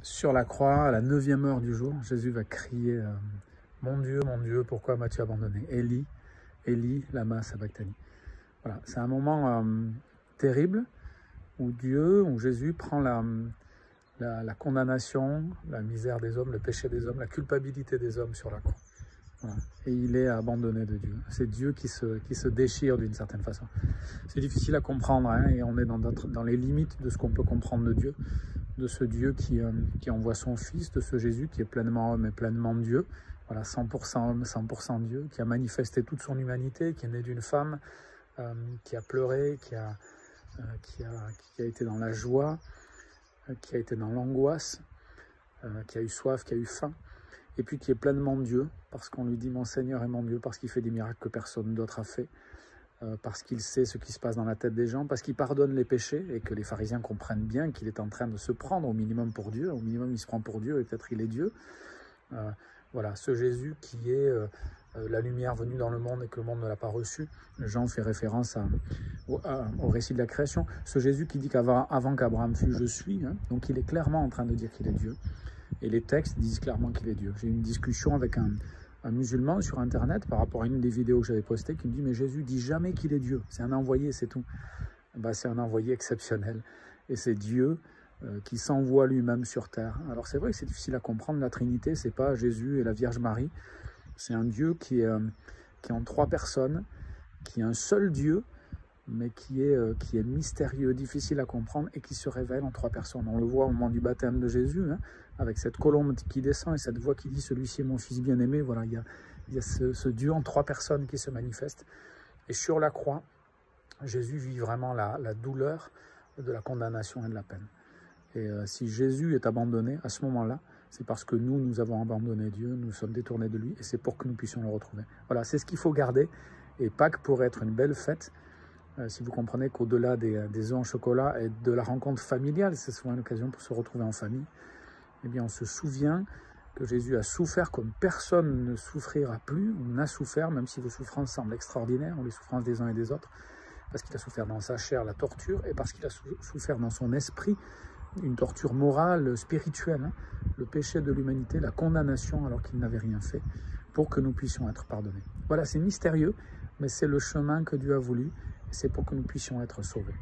Sur la croix, à la 9e heure du jour, Jésus va crier mon Dieu, pourquoi m'as-tu abandonné? Élie, Élie, lama sabachthani. » Voilà, c'est un moment terrible où Jésus prend la condamnation, la misère des hommes, le péché des hommes, la culpabilité des hommes sur la croix. Voilà. Et il est abandonné de Dieu. C'est Dieu qui se déchire d'une certaine façon. C'est difficile à comprendre, hein, et on est dans les limites de ce qu'on peut comprendre de Dieu, de ce Dieu qui envoie son Fils, de ce Jésus qui est pleinement homme et pleinement Dieu, voilà, 100% homme, 100% Dieu, qui a manifesté toute son humanité, qui est né d'une femme, qui a pleuré, qui a été dans la joie, qui a été dans l'angoisse, qui a eu soif, qui a eu faim, et puis qui est pleinement Dieu, parce qu'on lui dit « Mon Seigneur est mon Dieu », parce qu'il fait des miracles que personne d'autre a fait, parce qu'il sait ce qui se passe dans la tête des gens, parce qu'il pardonne les péchés, et que les pharisiens comprennent bien qu'il est en train de se prendre au minimum pour Dieu, au minimum il se prend pour Dieu, et peut-être il est Dieu. Voilà, ce Jésus qui est la lumière venue dans le monde et que le monde ne l'a pas reçu. Jean fait référence au récit de la création. Ce Jésus qui dit qu'avant qu'Abraham fût, je suis, hein, donc il est clairement en train de dire qu'il est Dieu. Et les textes disent clairement qu'il est Dieu. J'ai eu une discussion avec un musulman sur Internet par rapport à une des vidéos que j'avais postées qui me dit « Mais Jésus dit jamais qu'il est Dieu, c'est un envoyé, c'est tout. » C'est un envoyé exceptionnel. Et c'est Dieu qui s'envoie lui-même sur terre. Alors c'est vrai que c'est difficile à comprendre, la Trinité, c'est pas Jésus et la Vierge Marie. C'est un Dieu qui est en 3 personnes, qui est un seul Dieu, mais qui est mystérieux, difficile à comprendre et qui se révèle en 3 personnes. On le voit au moment du baptême de Jésus, hein, avec cette colombe qui descend et cette voix qui dit « Celui-ci est mon fils bien-aimé ». Voilà, il y a ce Dieu en 3 personnes qui se manifeste. Et sur la croix, Jésus vit vraiment la douleur de la condamnation et de la peine. Et si Jésus est abandonné à ce moment-là, c'est parce que nous avons abandonné Dieu, nous sommes détournés de lui, et c'est pour que nous puissions le retrouver. Voilà, c'est ce qu'il faut garder. Et Pâques pourrait être une belle fête, si vous comprenez qu'au-delà des œufs en chocolat et de la rencontre familiale, c'est souvent une occasion pour se retrouver en famille, eh bien on se souvient que Jésus a souffert comme personne ne souffrira plus, ou n'a souffert, même si vos souffrances semblent extraordinaires, ou les souffrances des uns et des autres, parce qu'il a souffert dans sa chair la torture, et parce qu'il a souffert dans son esprit une torture morale, spirituelle, hein, le péché de l'humanité, la condamnation alors qu'il n'avait rien fait, pour que nous puissions être pardonnés. Voilà, c'est mystérieux, mais c'est le chemin que Dieu a voulu, et c'est pour que nous puissions être sauvés.